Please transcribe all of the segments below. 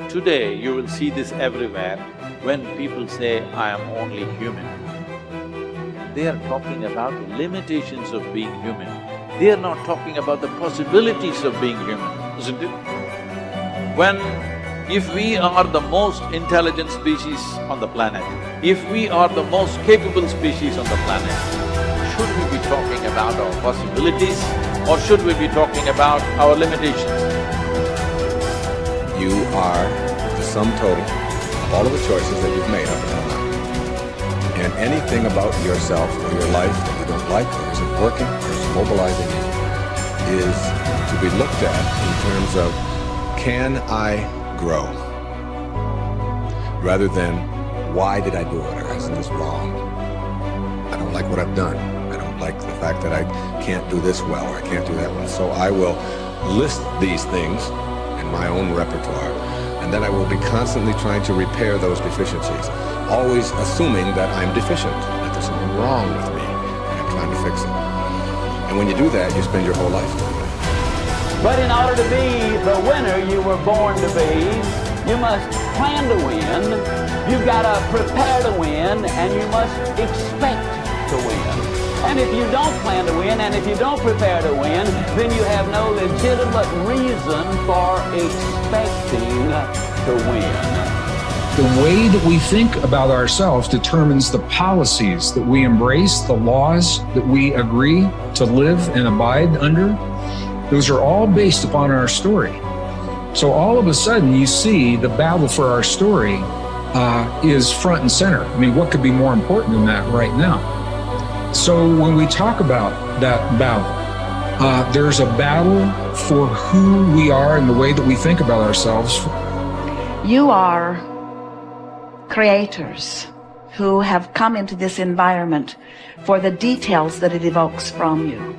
Today, you will see this everywhere when people say, I am only human. They are talking about the limitations of being human. They are not talking about the possibilities of being human, isn't it? If we are the most intelligent species on the planet, if we are the most capable species on the planet, should we be talking about our possibilities or should we be talking about our limitations? You are the sum total of all of the choices that you've made up until now. And anything about yourself or your life that you don't like or isn't working or is mobilizing you is to be looked at in terms of, can I grow? Rather than, why did I do it, or isn't this wrong? I don't like what I've done. I don't like the fact that I can't do this well or I can't do that well. So I will list these things in my own repertoire, and then I will be constantly trying to repair those deficiencies, always assuming that I'm deficient, that there's something wrong with me, and I'm trying to fix it. And when you do that, you spend your whole life doing that. But in order to be the winner you were born to be, you must plan to win, you've got to prepare to win, and you must expect to win. And if you don't plan to win, and if you don't prepare to win, then you have no legitimate reason for expecting to win. The way that we think about ourselves determines the policies that we embrace, the laws that we agree to live and abide under. Those are all based upon our story. So all of a sudden you see the battle for our story is front and center. I mean, what could be more important than that right now? So when we talk about that battle, there's a battle for who we are and the way that we think about ourselves. You are creators who have come into this environment for the details that it evokes from you.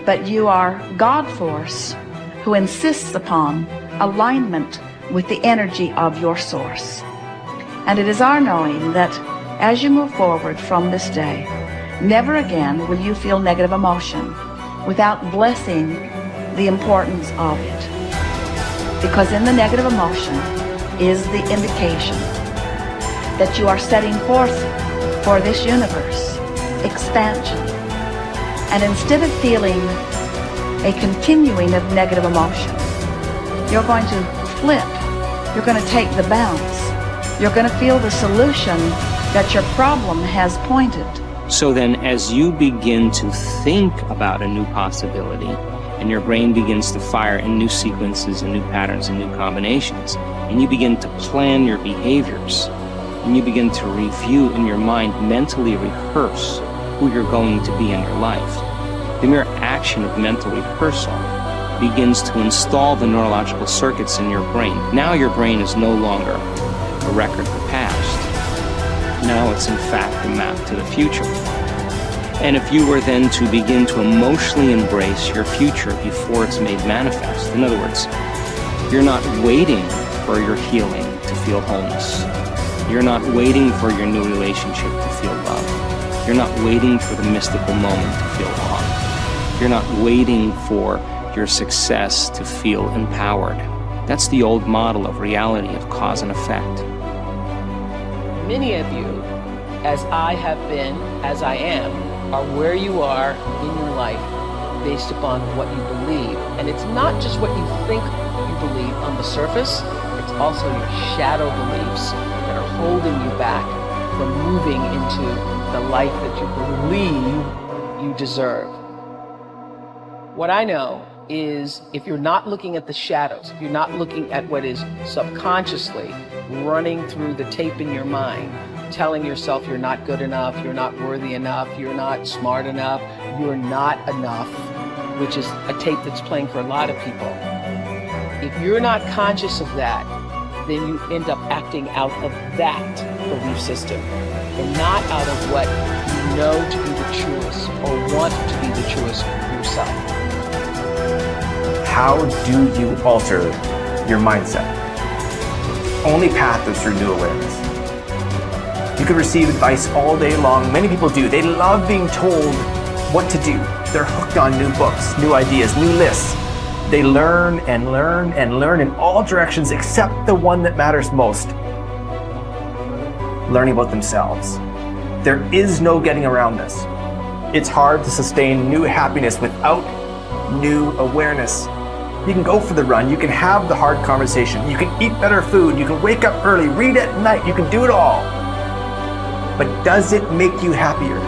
But you are God force who insists upon alignment with the energy of your source. And it is our knowing that as you move forward from this day, never again will you feel negative emotion without blessing the importance of it. Because in the negative emotion is the indication that you are setting forth for this universe expansion. And instead of feeling a continuing of negative emotion, you're going to flip. You're going to take the bounce. You're going to feel the solution that your problem has pointed. So then as you begin to think about a new possibility, and your brain begins to fire in new sequences and new patterns and new combinations, and you begin to plan your behaviors, and you begin to review in your mind, mentally rehearse who you're going to be in your life, the mere action of mental rehearsal begins to install the neurological circuits in your brain. Now your brain is no longer a record of the past. Now it's in fact a map to the future. And if you were then to begin to emotionally embrace your future before it's made manifest, in other words, you're not waiting for your healing to feel wholeness. You're not waiting for your new relationship to feel love. You're not waiting for the mystical moment to feel awe. You're not waiting for your success to feel empowered. That's the old model of reality, of cause and effect. Many of you, as I have been, as I am, are where you are in your life based upon what you believe. And it's not just what you think you believe on the surface, it's also your shadow beliefs that are holding you back from moving into the life that you believe you deserve. What I know is if you're not looking at the shadows, if you're not looking at what is subconsciously running through the tape in your mind, telling yourself you're not good enough, you're not worthy enough, you're not smart enough, you're not enough, which is a tape that's playing for a lot of people. If you're not conscious of that, then you end up acting out of that belief system and not out of what you know to be the truest or want to be the truest for yourself. How do you alter your mindset? Only path is through new awareness. You can receive advice all day long. Many people do. They love being told what to do. They're hooked on new books, new ideas, new lists. They learn and learn and learn in all directions except the one that matters most. Learning about themselves. There is no getting around this. It's hard to sustain new happiness without new awareness. You can go for the run, you can have the hard conversation, you can eat better food, you can wake up early, read at night, you can do it all. But does it make you happier?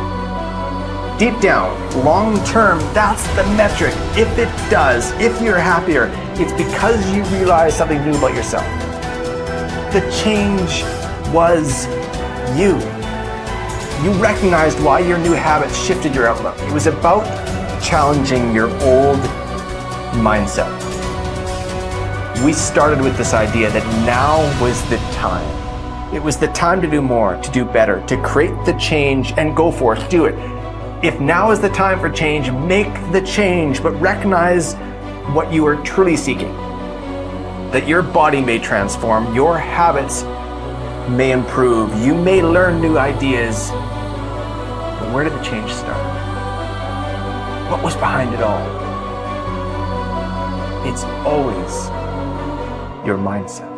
Deep down, long term, that's the metric. If it does, if you're happier, it's because you realize something new about yourself. The change was you. You recognized why your new habits shifted your outlook. It was about challenging your old mindset. We started with this idea that now was the time. It was the time to do more, to do better, to create the change and go for it, do it. If now is the time for change, make the change, but recognize what you are truly seeking. That your body may transform, your habits may improve, you may learn new ideas, but where did the change start? What was behind it all? It's always your mindset.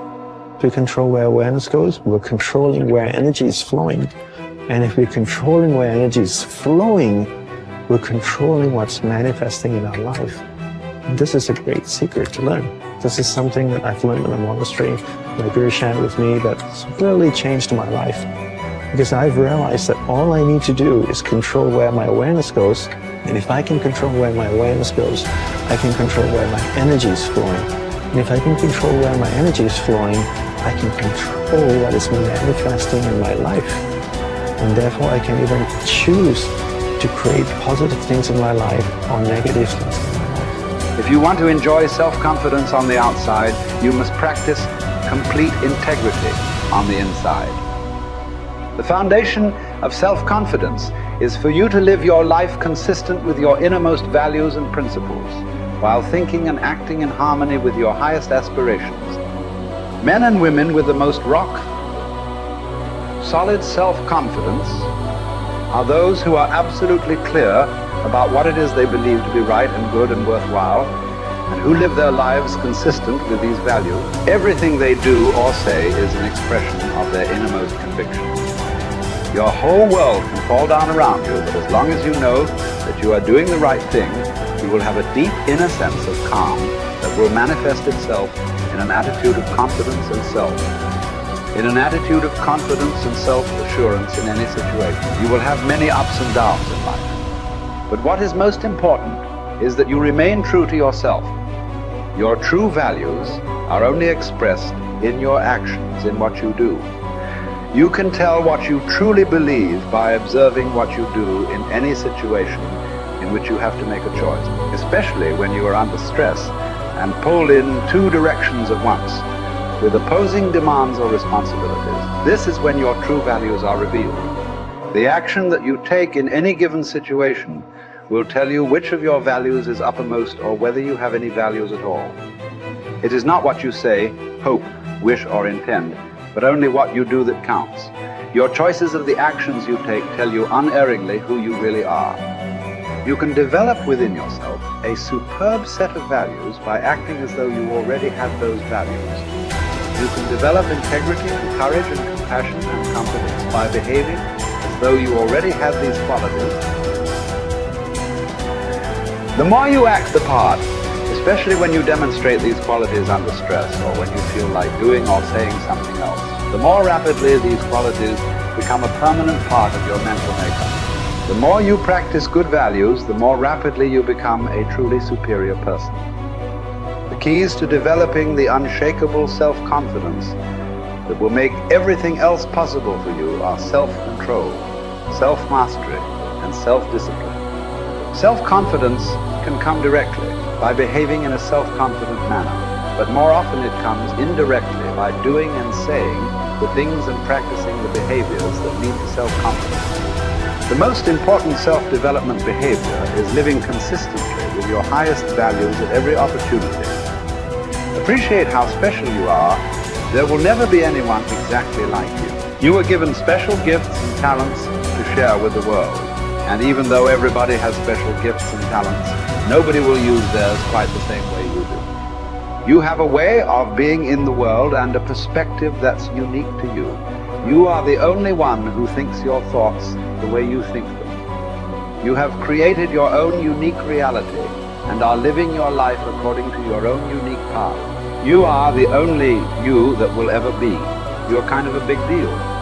If we control where awareness goes, we're controlling where energy is flowing. And if we're controlling where energy is flowing, we're controlling what's manifesting in our life. And this is a great secret to learn. This is something that I've learned in a monastery. My guru shared with me that's really changed my life. Because I've realized that all I need to do is control where my awareness goes. And if I can control where my awareness goes, I can control where my energy is flowing. And if I can control where my energy is flowing, I can control what is manifesting in my life. And therefore I can even choose to create positive things in my life or negative things in my life. If you want to enjoy self-confidence on the outside, you must practice complete integrity on the inside. The foundation of self-confidence is for you to live your life consistent with your innermost values and principles, while thinking and acting in harmony with your highest aspirations. Men and women with the most solid self-confidence are those who are absolutely clear about what it is they believe to be right and good and worthwhile, and who live their lives consistent with these values. Everything they do or say is an expression of their innermost convictions. Your whole world can fall down around you, but as long as you know that you are doing the right thing, you will have a deep inner sense of calm that will manifest itself in an attitude of confidence and self. In an attitude of confidence and self-assurance in any situation. You will have many ups and downs in life. But what is most important is that you remain true to yourself. Your true values are only expressed in your actions, in what you do. You can tell what you truly believe by observing what you do in any situation in which you have to make a choice, especially when you are under stress and pulled in two directions at once, with opposing demands or responsibilities. This is when your true values are revealed. The action that you take in any given situation will tell you which of your values is uppermost or whether you have any values at all. It is not what you say, hope, wish, or intend, but only what you do that counts. Your choices of the actions you take tell you unerringly who you really are. You can develop within yourself a superb set of values by acting as though you already had those values. You can develop integrity and courage and compassion and confidence by behaving as though you already had these qualities. The more you act the part, especially when you demonstrate these qualities under stress or when you feel like doing or saying something else, the more rapidly these qualities become a permanent part of your mental makeup. The more you practice good values, the more rapidly you become a truly superior person. The keys to developing the unshakable self-confidence that will make everything else possible for you are self-control, self-mastery, and self-discipline. Self-confidence can come directly by behaving in a self-confident manner, but more often it comes indirectly by doing and saying the things and practicing the behaviors that lead to self-confidence. The most important self-development behavior is living consistently with your highest values at every opportunity. Appreciate how special you are. There will never be anyone exactly like you. You were given special gifts and talents to share with the world. And even though everybody has special gifts and talents, nobody will use theirs quite the same way you do. You have a way of being in the world and a perspective that's unique to you. You are the only one who thinks your thoughts the way you think them. You have created your own unique reality and are living your life according to your own unique path. You are the only you that will ever be. You're kind of a big deal.